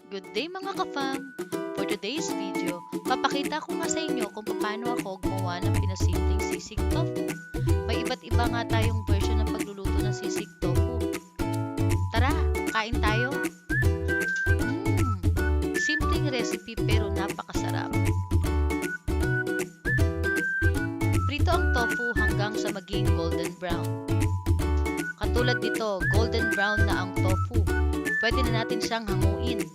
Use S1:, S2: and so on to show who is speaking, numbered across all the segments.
S1: Good day mga ka-fam! For today's video, papakita ko nga sa inyo kung paano ako gumawa ng pinasimpleng sisig tofu. May iba't iba nga tayong version ng pagluluto ng sisig tofu. Tara, kain tayo! Simpleng recipe pero napakasarap. Prito ang tofu hanggang sa maging golden brown. Katulad nito, golden brown na ang tofu. Pwede na natin siyang hanguin.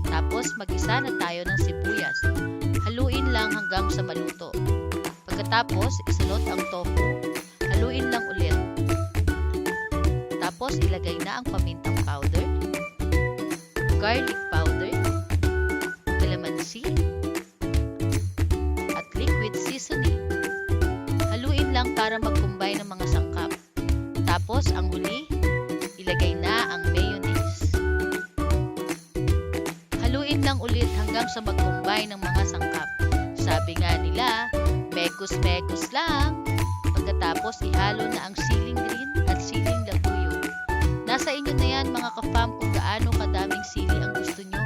S1: Tapos mag-isa na tayo ng sibuyas. Haluin lang hanggang sa maluto. Pagkatapos, isalot ang tofu. Haluin lang ulit. Tapos ilagay na ang pamintang powder, garlic powder, calamansi, at liquid seasoning. Haluin lang para mag-combine ng mga sangkap. Tapos ang huli, ilagay na ang mayonnaise. Haluin lang ulit hanggang sa mag-combine ng mga sangkap. Sabi nga nila, mekus-mekus lang. Pagkatapos ihalo na ang siling green at siling labuyo. Nasa inyo na yan mga ka-fam kung gaano kadaming sili ang gusto nyo.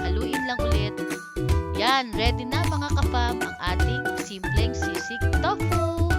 S1: Haluin lang ulit. Yan, ready na mga ka-fam ang ating simpleng sisig tofu.